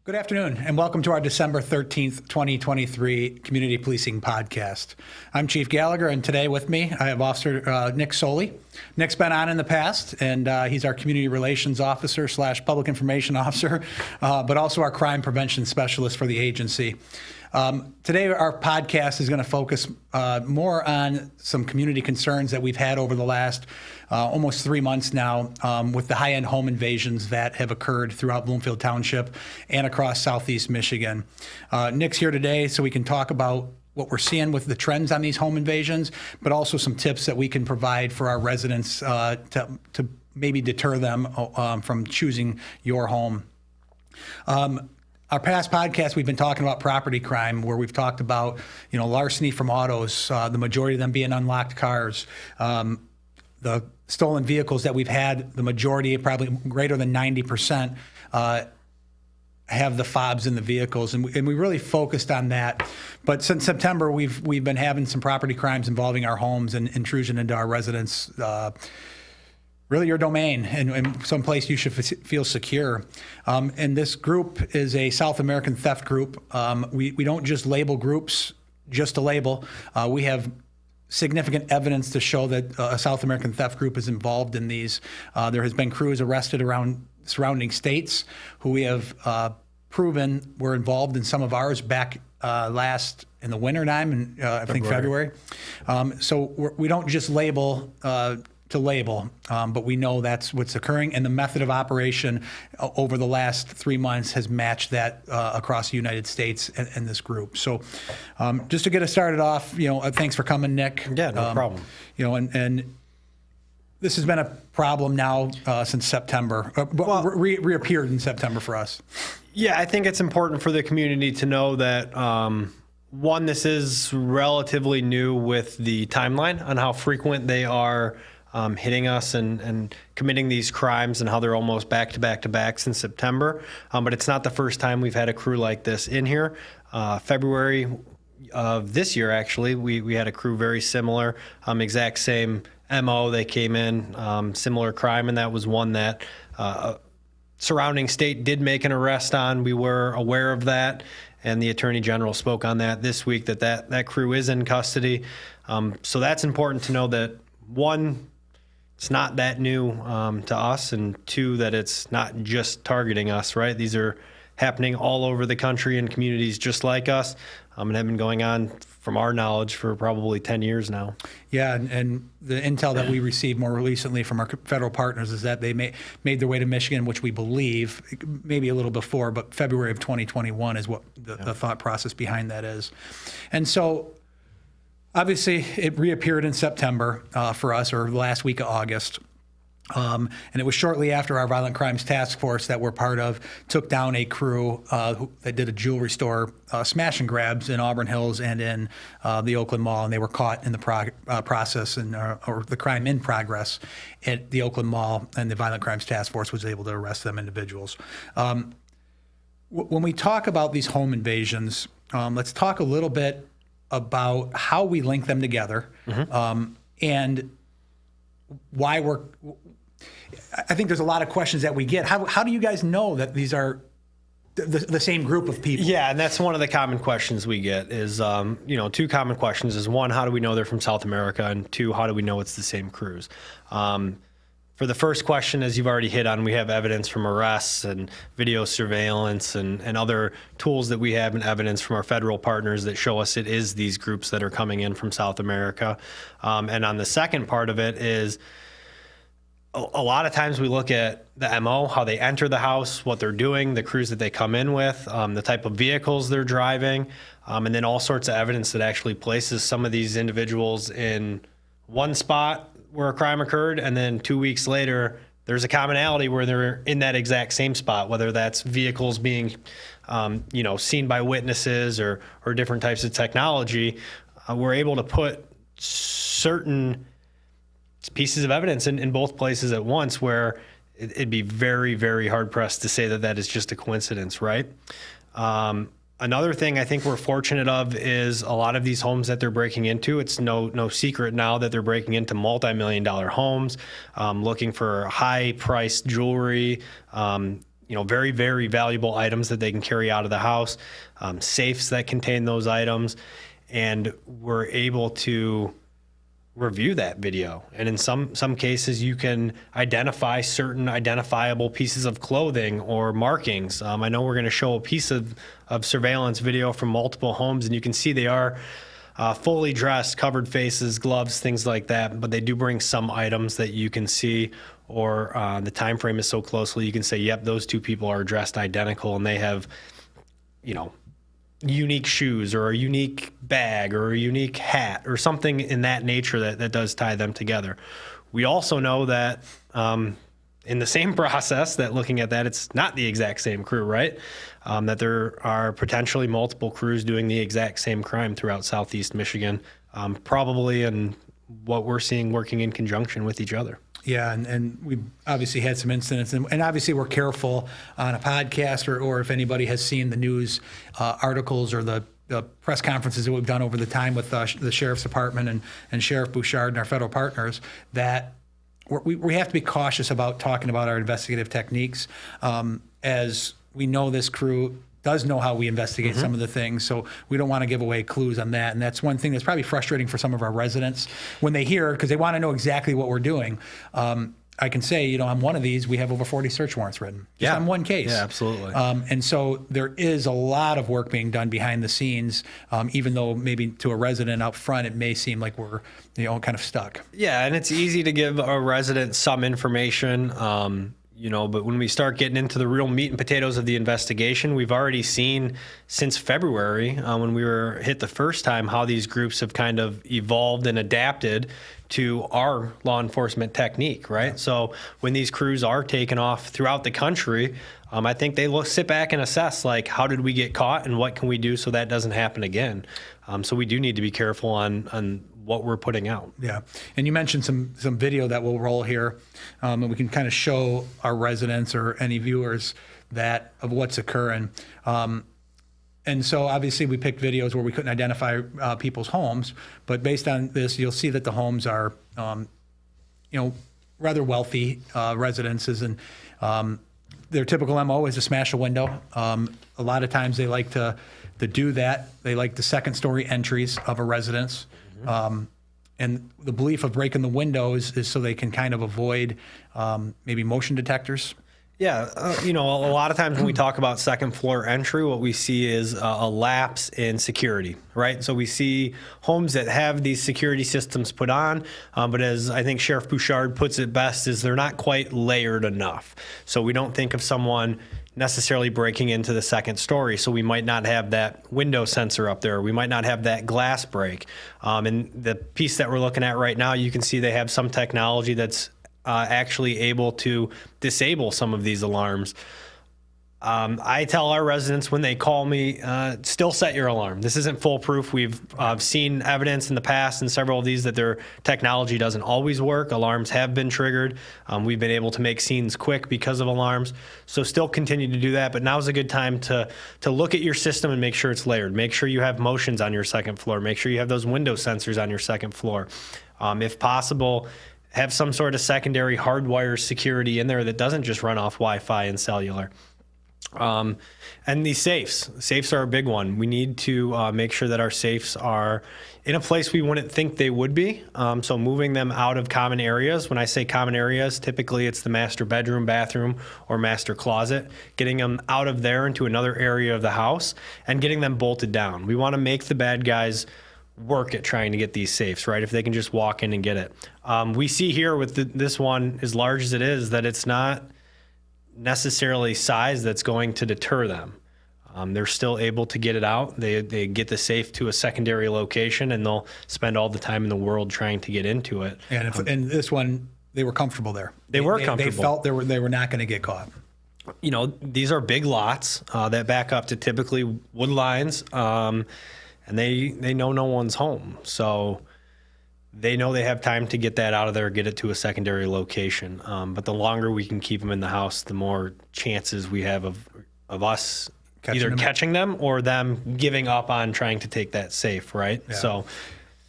Good afternoon, and welcome to our December 13th, 2023 Community Policing Podcast. I'm Chief Gallagher, and today with me, I have Officer Nick Soley. Nick's been on in the past, and he's our Community Relations Officer / Public Information Officer, but also our Crime Prevention Specialist for the agency. Today, our podcast is going to focus more on some community concerns that we've had over the last almost 3 months now with the high-end home invasions that have occurred throughout Bloomfield Township and across Southeast Michigan. Nick's here today so we can talk about what we're seeing with the trends on these home invasions, but also some tips that we can provide for our residents to maybe deter them from choosing your home. Our past podcast, we've been talking about property crime, where we've talked about, larceny from autos, the majority of them being unlocked cars, the stolen vehicles that we've had, the majority, probably greater than 90%, have the fobs in the vehicles, and we really focused on that. But since September, we've been having some property crimes involving our homes and intrusion into our residents. Really your domain and someplace you should feel secure. And this group is a South American theft group. We don't just label groups just to label. We have significant evidence to show that a South American theft group is involved in these. There has been crews arrested around surrounding states who we have proven were involved in some of ours back last in the wintertime, in I think February. So we don't just label to label, but we know that's what's occurring, and the method of operation over the last 3 months has matched that across the United States and this group. So just to get us started off, thanks for coming, Nick. Yeah, no problem. And this has been a problem now since September, reappeared in September for us. Yeah, I think it's important for the community to know that, one, this is relatively new with the timeline on how frequent they are hitting us and committing these crimes, and how they're almost back to back since September. But it's not the first time we've had a crew like this in here. February of this year, actually, we had a crew very similar, exact same MO. They came in, similar crime, and that was one that surrounding state did make an arrest on. We were aware of that, and the Attorney General spoke on that this week, that crew is in custody. So that's important to know, that one, it's not that new to us, and two, that it's not just targeting us, right? These are happening all over the country in communities just like us, and have been going on, from our knowledge, for probably 10 years now. Yeah, and the intel that we received more recently from our federal partners is that they made their way to Michigan, which we believe, maybe a little before, but February of 2021 is what the thought process behind that is. And so, obviously, it reappeared in September for us, or the last week of August. And it was shortly after our Violent Crimes Task Force that we're part of took down a crew that did a jewelry store smash and grabs in Auburn Hills and in the Oakland Mall, and they were caught in the process or the crime in progress at the Oakland Mall, and the Violent Crimes Task Force was able to arrest them individuals. When we talk about these home invasions, let's talk a little bit about how we link them together, and why I think there's a lot of questions that we get. How do you guys know that these are the same group of people? Yeah, and that's one of the common questions we get is, two common questions is, one, how do we know they're from South America? And two, how do we know it's the same crews? For the first question, as you've already hit on, we have evidence from arrests and video surveillance and other tools that we have, and evidence from our federal partners that show us it is these groups that are coming in from South America. And on the second part of it is, a lot of times we look at the MO, how they enter the house, what they're doing, the crews that they come in with, the type of vehicles they're driving, and then all sorts of evidence that actually places some of these individuals in one spot where a crime occurred, and then 2 weeks later, there's a commonality where they're in that exact same spot, whether that's vehicles being, seen by witnesses or different types of technology. We're able to put certain pieces of evidence in both places at once, where it'd be very, very hard pressed to say that is just a coincidence, right? Another thing I think we're fortunate of is a lot of these homes that they're breaking into. It's no secret now that they're breaking into multi-million-dollar homes, looking for high-priced jewelry, very, very valuable items that they can carry out of the house, safes that contain those items, and we're able to review that video. And in some cases, you can identify certain identifiable pieces of clothing or markings. I know we're going to show a piece of surveillance video from multiple homes, and you can see they are fully dressed, covered faces, gloves, things like that. But they do bring some items that you can see, or the time frame is so closely, you can say, yep, those two people are dressed identical, and they have, unique shoes or a unique bag or a unique hat or something in that nature that does tie them together. We also know that in the same process, that looking at that, it's not the exact same crew, right? That there are potentially multiple crews doing the exact same crime throughout Southeast Michigan, probably in what we're seeing working in conjunction with each other. Yeah, and we've obviously had some incidents, and obviously we're careful on a podcast or if anybody has seen the news articles or the press conferences that we've done over the time with the Sheriff's Department and Sheriff Bouchard and our federal partners, that we have to be cautious about talking about our investigative techniques, as we know this crew does know how we investigate some of the things, so we don't want to give away clues on that. And that's one thing that's probably frustrating for some of our residents when they hear, because they want to know exactly what we're doing. I can say, on one of these, we have over 40 search warrants written just on one case. Yeah, absolutely. And so there is a lot of work being done behind the scenes, even though maybe to a resident out front, it may seem like we're kind of stuck. Yeah, and it's easy to give a resident some information, but when we start getting into the real meat and potatoes of the investigation, we've already seen since February, when we were hit the first time, how these groups have kind of evolved and adapted to our law enforcement technique, right? Yeah. So when these crews are taken off throughout the country, I think they sit back and assess, like, how did we get caught and what can we do so that doesn't happen again? So we do need to be careful on what we're putting out. Yeah. And you mentioned some video that we'll roll here, and we can kind of show our residents or any viewers of what's occurring. And so obviously we picked videos where we couldn't identify people's homes, but based on this, you'll see that the homes are, rather wealthy residences, and their typical MO is to smash a window. A lot of times they like to do that. They like the second story entries of a residence. And the belief of breaking the windows is so they can kind of avoid maybe motion detectors. Yeah, a lot of times when we talk about second floor entry, what we see is a lapse in security, right? So we see homes that have these security systems put on, but as I think Sheriff Bouchard puts it best, is they're not quite layered enough. So we don't think of someone necessarily breaking into the second story. So we might not have that window sensor up there. We might not have that glass break. And the piece that we're looking at right now, you can see they have some technology that's actually able to disable some of these alarms. I tell our residents when they call me, still set your alarm. This isn't foolproof. We've seen evidence in the past in several of these that their technology doesn't always work. Alarms have been triggered. We've been able to make scenes quick because of alarms. So still continue to do that, but now's a good time to look at your system and make sure it's layered. Make sure you have motions on your second floor. Make sure you have those window sensors on your second floor. If possible, have some sort of secondary hardwire security in there that doesn't just run off Wi-Fi and cellular. And these safes are a big one. We need to make sure that our safes are in a place we wouldn't think they would be. So moving them out of common areas. When I say common areas, typically it's the master bedroom, bathroom, or master closet. Getting them out of there into another area of the house and getting them bolted down. We want to make the bad guys work at trying to get these safes, right? If they can just walk in and get it. We see here with this one, as large as it is, that it's not necessarily size that's going to deter them. They're still able to get it out. They get the safe to a secondary location, and they'll spend all the time in the world trying to get into it. And this one, they were comfortable there. They were comfortable. They felt they were not going to get caught. These are big lots that back up to typically wood lines, and they know no one's home. So they know they have time to get that out of there, get it to a secondary location. But the longer we can keep them in the house, the more chances we have of us catching them or them giving up on trying to take that safe, right? Yeah. So,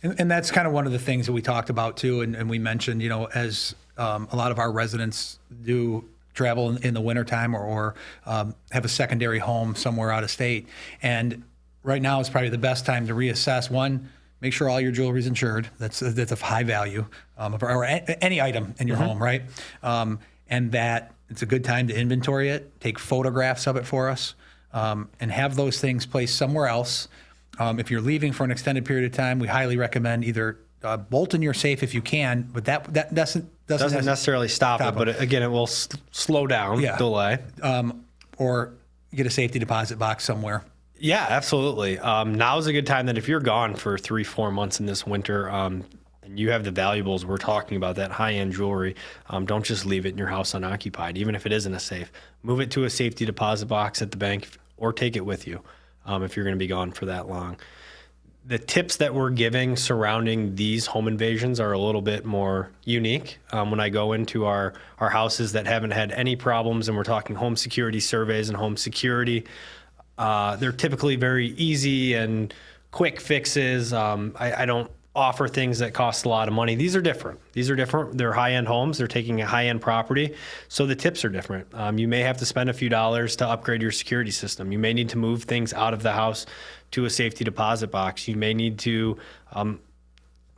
and that's kind of one of the things that we talked about too, and we mentioned, as a lot of our residents do travel in the wintertime or have a secondary home somewhere out of state. And right now is probably the best time to reassess. One, make sure all your jewelry is insured. That's of high value, or any item in your home, right? And that it's a good time to inventory it, take photographs of it for us, and have those things placed somewhere else. If you're leaving for an extended period of time, we highly recommend either bolt in your safe if you can, but that doesn't necessarily stop it, but again, it will slow down, delay. Or get a safety deposit box somewhere. Yeah, absolutely. Now is a good time that if you're gone for 3-4 months in this winter, and you have the valuables we're talking about, that high-end jewelry, don't just leave it in your house unoccupied, even if it isn't a safe. Move it to a safety deposit box at the bank or take it with you if you're going to be gone for that long. The tips that we're giving surrounding these home invasions are a little bit more unique. When I go into our houses that haven't had any problems, and we're talking home security surveys and home security, they're typically very easy and quick fixes. I don't offer things that cost a lot of money. These are different. They're high-end homes. They're taking a high-end property. So the tips are different. You may have to spend a few dollars to upgrade your security system. You may need to move things out of the house to a safety deposit box. You may need to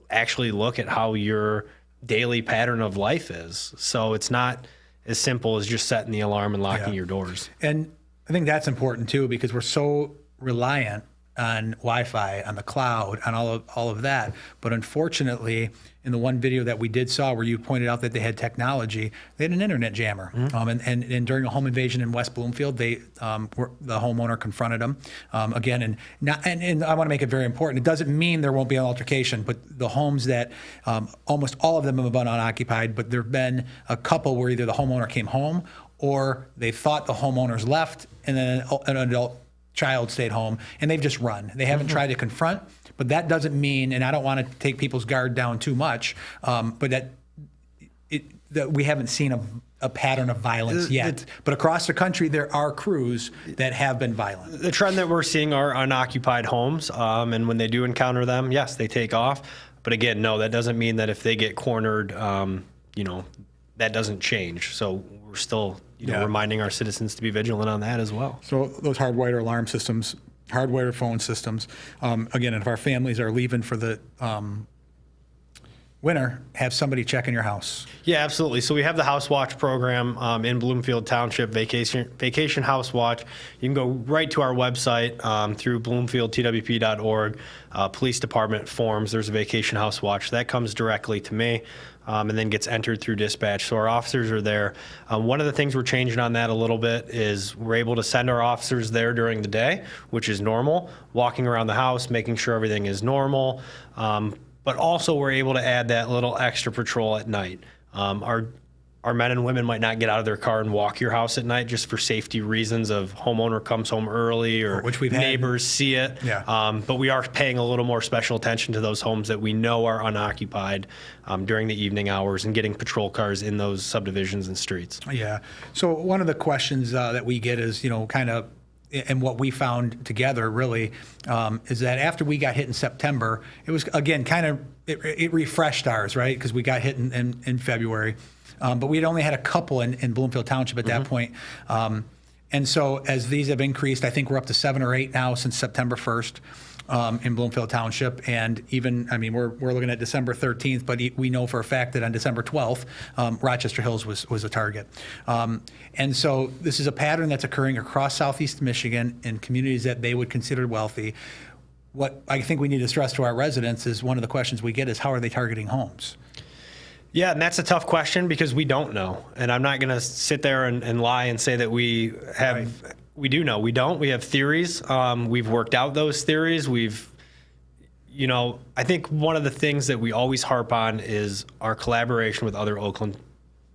actually look at how your daily pattern of life is. So it's not as simple as just setting the alarm and locking your doors. And I think that's important too, because we're so reliant on Wi-Fi, on the cloud, on all of that. But unfortunately, in the one video that we saw where you pointed out that they had technology, they had an internet jammer. And during a home invasion in West Bloomfield, the homeowner confronted them again. And I want to make it very important. It doesn't mean there won't be an altercation, but the homes that almost all of them have been unoccupied, but there have been a couple where either the homeowner came home or they thought the homeowners left, and then an adult child stayed home, and they've just run. They haven't tried to confront, but that doesn't mean, and I don't want to take people's guard down too much, but that we haven't seen a pattern of violence yet. But across the country, there are crews that have been violent. The trend that we're seeing are unoccupied homes, and when they do encounter them, yes, they take off. But again, no, that doesn't mean that if they get cornered, that doesn't change. So we're still reminding our citizens to be vigilant on that as well. So those hardwired alarm systems, hardwired phone systems, again, if our families are leaving for the winter, have somebody check in your house. Yeah, absolutely. So we have the House Watch program in Bloomfield Township, Vacation House Watch. You can go right to our website through bloomfieldtwp.org, police department forms. There's a Vacation House Watch. That comes directly to me. And then gets entered through dispatch. So our officers are there. One of the things we're changing on that a little bit is we're able to send our officers there during the day, which is normal, walking around the house, making sure everything is normal. But also we're able to add that little extra patrol at night. Our men and women might not get out of their car and walk your house at night just for safety reasons of homeowner comes home early or which we've neighbors see it. Yeah. But we are paying a little more special attention to those homes that we know are unoccupied during the evening hours and getting patrol cars in those subdivisions and streets. Yeah. So one of the questions that we get is, kind of, and what we found together really is that after we got hit in September, it was, again, kind of, it refreshed ours, right? Because we got hit in February. But we had only had a couple in Bloomfield Township at that point. And so as these have increased, I think we're up to 7 or 8 now since September 1st in Bloomfield Township. And even, we're looking at December 13th, but we know for a fact that on December 12th, Rochester Hills was a target. And so this is a pattern that's occurring across Southeast Michigan in communities that they would consider wealthy. What I think we need to stress to our residents is one of the questions we get is, how are they targeting homes? Yeah, and that's a tough question because we don't know. And I'm not going to sit there and lie and say that we have. Right. We do know. We don't. We have theories. We've worked out those theories. I think one of the things that we always harp on is our collaboration with other Oakland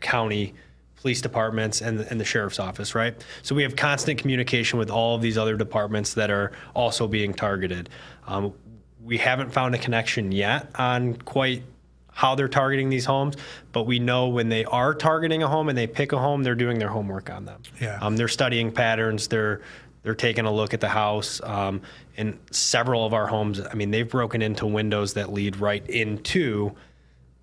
County police departments and the sheriff's office, right? So we have constant communication with all of these other departments that are also being targeted. We haven't found a connection yet on quite how they're targeting these homes, but we know when they are targeting a home and they pick a home, they're doing their homework on them. Yeah. They're studying patterns. They're taking a look at the house. In several of our homes, they've broken into windows that lead right into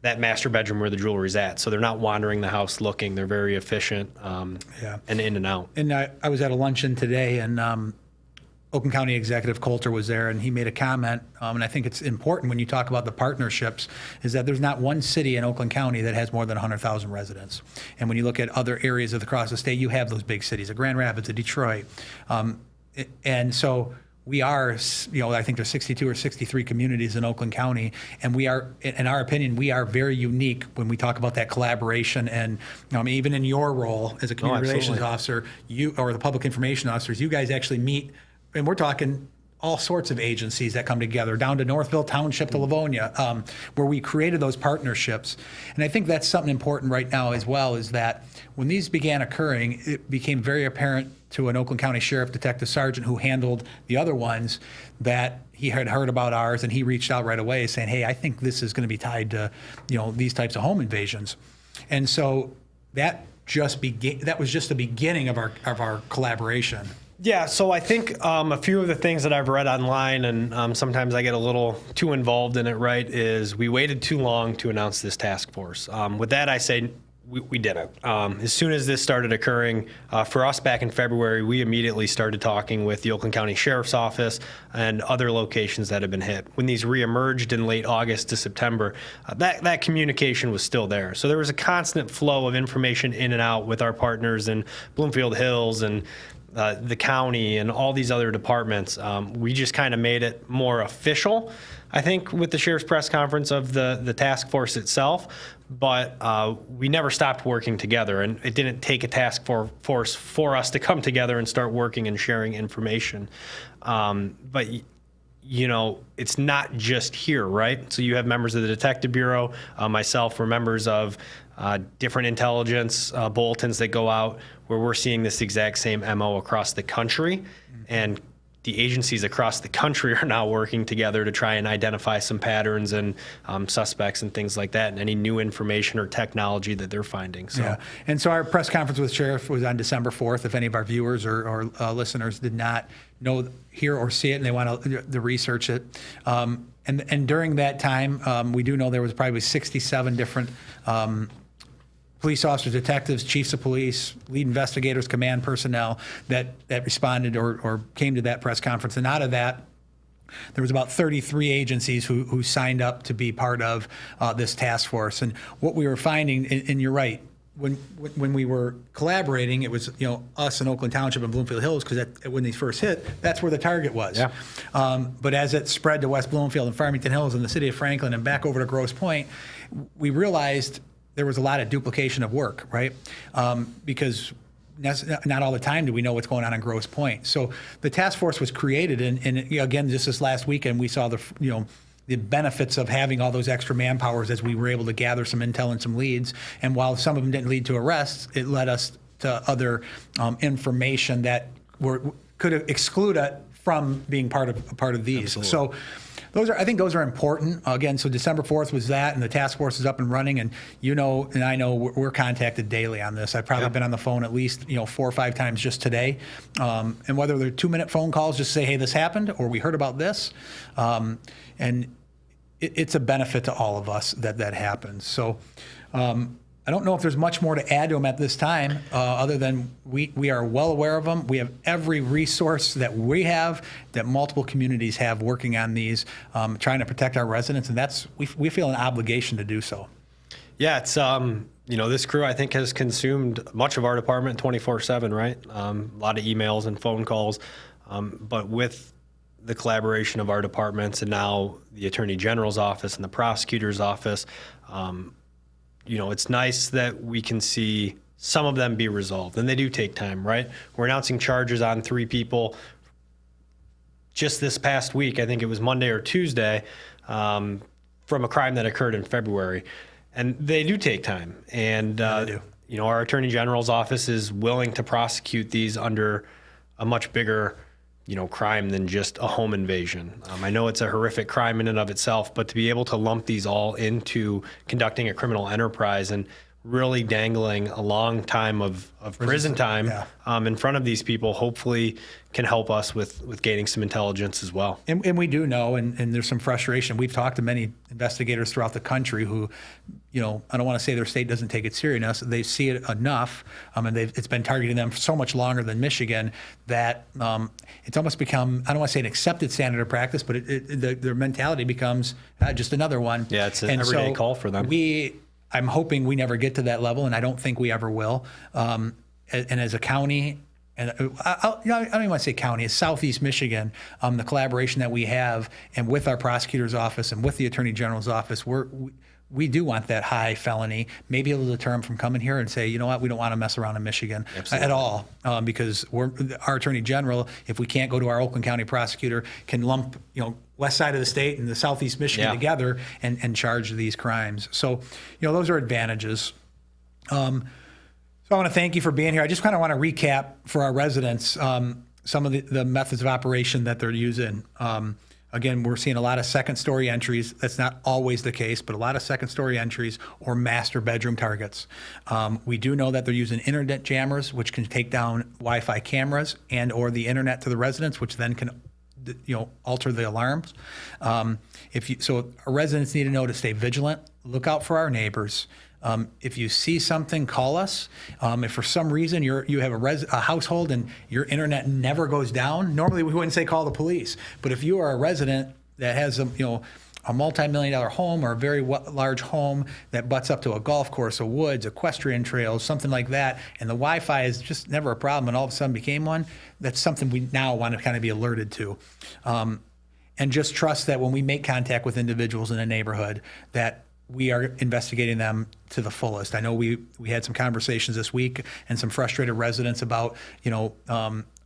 that master bedroom where the jewelry's at. So they're not wandering the house looking. They're very efficient and in and out. And I was at a luncheon today, and Oakland County Executive Coulter was there, and he made a comment, and I think it's important when you talk about the partnerships, is that there's not one city in Oakland County that has more than 100,000 residents. And when you look at other areas across the state, you have those big cities, Grand Rapids, Detroit. And so we are, I think there's 62 or 63 communities in Oakland County, and we are, in our opinion, we are very unique when we talk about that collaboration. And even in your role as a community relations officer, or the public information officers, you guys actually meet, and we're talking all sorts of agencies that come together, down to Northville Township to Livonia, where we created those partnerships. And I think that's something important right now as well, is that when these began occurring, it became very apparent to an Oakland County Sheriff Detective Sergeant who handled the other ones that he had heard about ours, and he reached out right away saying, hey, I think this is going to be tied to these types of home invasions. And so that was just the beginning of our collaboration. Yeah, so I think a few of the things that I've read online, and sometimes I get a little too involved in it, right, is we waited too long to announce this task force. With that, I say we didn't. As soon as this started occurring, for us back in February, we immediately started talking with the Oakland County Sheriff's Office and other locations that have been hit. When these reemerged in late August to September, that communication was still there. So there was a constant flow of information in and out with our partners in Bloomfield Hills and the county and all these other departments. We just kind of made it more official, I think, with the sheriff's press conference of the task force itself, but we never stopped working together, and it didn't take a task force for us to come together and start working and sharing information. But it's not just here, right? So you have members of the Detective Bureau, myself, we're members of different intelligence bulletins that go out where we're seeing this exact same MO across the country. And the agencies across the country are now working together to try and identify some patterns and suspects and things like that, and any new information or technology that they're finding. So. Yeah, and so our press conference with Sheriff was on December 4th. If any of our viewers or listeners did not hear or see it and they want to research it. And during that time, we do know there was probably 67 different police officers, detectives, chiefs of police, lead investigators, command personnel that responded or came to that press conference. And out of that, there was about 33 agencies who signed up to be part of this task force. And what we were finding, and you're right, when we were collaborating, it was us in Oakland Township and Bloomfield Hills, because when they first hit, that's where the target was. Yeah. But as it spread to West Bloomfield and Farmington Hills and the city of Franklin and back over to Grosse Pointe, we realized there was a lot of duplication of work, right? Because not all the time do we know what's going on in Grosse Pointe. So the task force was created, and again, just this last weekend, we saw the benefits of having all those extra manpowers as we were able to gather some intel and some leads. And while some of them didn't lead to arrests, it led us to other information that could exclude it from being part of these. Absolutely. So I think those are important. Again, so December 4th was that, and the task force is up and running, and and I know we're contacted daily on this. I've probably been on the phone at least 4 or 5 times just today, and whether they're 2-minute phone calls just to say, hey, this happened, or we heard about this, and it's a benefit to all of us that happens. So I don't know if there's much more to add to them at this time, other than we are well aware of them. We have every resource that we have, that multiple communities have working on these, trying to protect our residents, and we feel an obligation to do so. Yeah, it's this crew, I think, has consumed much of our department 24/7, right? A lot of emails and phone calls, but with the collaboration of our departments and now the Attorney General's office and the prosecutor's office, it's nice that we can see some of them be resolved, and they do take time, right? We're announcing charges on 3 people just this past week. I think it was Monday or Tuesday, from a crime that occurred in February, and they do take time. And our Attorney General's office is willing to prosecute these under a much bigger crime than just a home invasion. I know it's a horrific crime in and of itself, but to be able to lump these all into conducting a criminal enterprise, and really dangling a long time of prison time in front of these people, hopefully can help us with gaining some intelligence as well. And we do know, and there's some frustration. We've talked to many investigators throughout the country who, I don't want to say their state doesn't take it serious. They see it enough, and it's been targeting them for so much longer than Michigan that it's almost become, I don't want to say an accepted standard of practice, but their mentality becomes just another one. Yeah, it's an everyday call for them. I'm hoping we never get to that level, and I don't think we ever will. And as a county, and I don't even want to say county, it's Southeast Michigan, the collaboration that we have, and with our prosecutor's office and with the Attorney General's office, we do want that high felony, maybe it'll deter them from coming here and say, you know what, we don't want to mess around in Michigan at all, because our Attorney General, if we can't go to our Oakland County prosecutor, can lump, west side of the state and the Southeast Michigan together and charge these crimes. So, those are advantages. So I want to thank you for being here. I just kind of want to recap for our residents some of the methods of operation that they're using. Again, we're seeing a lot of second-story entries. That's not always the case, but a lot of second-story entries or master bedroom targets. We do know that they're using internet jammers, which can take down Wi-Fi cameras and/or the internet to the residents, which then can alter the alarms. So our residents need to know to stay vigilant, look out for our neighbors. If you see something, call us. If for some reason you have a household and your internet never goes down, normally we wouldn't say call the police. But if you are a resident that has a multi-million-dollar home or a very large home that butts up to a golf course, a woods, equestrian trails, something like that, and the Wi-Fi is just never a problem and all of a sudden became one, that's something we now want to kind of be alerted to. And just trust that when we make contact with individuals in a neighborhood that we are investigating them to the fullest. I know we had some conversations this week and some frustrated residents about,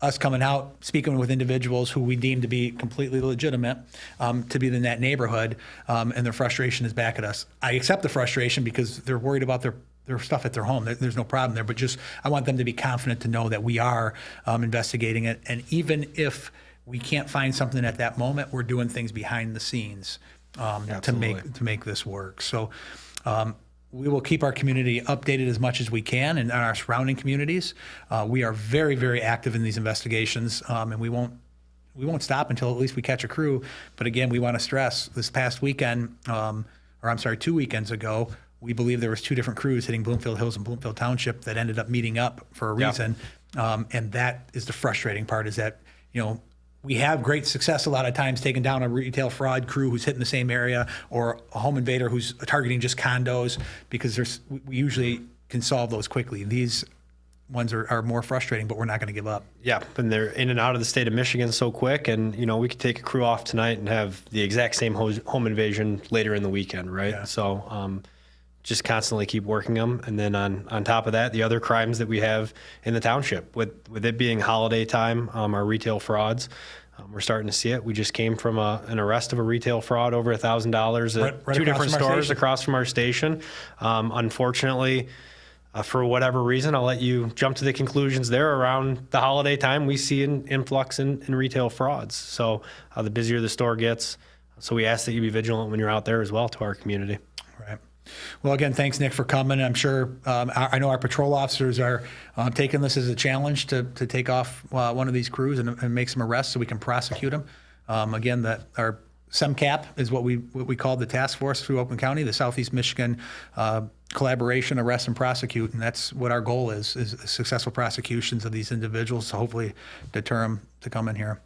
us coming out, speaking with individuals who we deem to be completely legitimate to be in that neighborhood, and their frustration is back at us. I accept the frustration because they're worried about their stuff at their home. There's no problem there, but just I want them to be confident to know that we are investigating it. And even if we can't find something at that moment, we're doing things behind the scenes to make this work. So we will keep our community updated as much as we can and our surrounding communities. We are very, very active in these investigations, and we won't stop until at least we catch a crew. But again, we want to stress this past weekend, 2 weekends ago, we believe there was 2 different crews hitting Bloomfield Hills and Bloomfield Township that ended up meeting up for a reason. And that is the frustrating part, is that, we have great success a lot of times taking down a retail fraud crew who's hitting the same area, or a home invader who's targeting just condos, because we usually can solve those quickly. These ones are more frustrating, but we're not going to give up. Yeah, and they're in and out of the state of Michigan so quick, and we could take a crew off tonight and have the exact same home invasion later in the weekend, right? Yeah. So just constantly keep working them. And then on top of that, the other crimes that we have in the township, with it being holiday time, our retail frauds, we're starting to see it. We just came from an arrest of a retail fraud over $1,000 at right 2 different stores across from our station. Unfortunately, for whatever reason, I'll let you jump to the conclusions there. Around the holiday time, we see an influx in retail frauds. So the busier the store gets. So we ask that you be vigilant when you're out there as well to our community. Right. Well, again, thanks, Nick, for coming. I'm sure, I know our patrol officers are taking this as a challenge to take off one of these crews and make some arrests so we can prosecute them. Again, our SEMCAP is what we call the task force through Oakland County, the Southeast Michigan collaboration, arrest and prosecute. And that's what our goal is successful prosecutions of these individuals to hopefully deter them to come in here.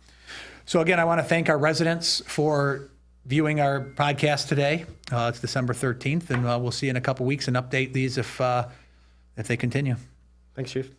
So again, I want to thank our residents for viewing our podcast today. It's December 13th, and we'll see you in a couple weeks and update these if they continue. Thanks, Chief.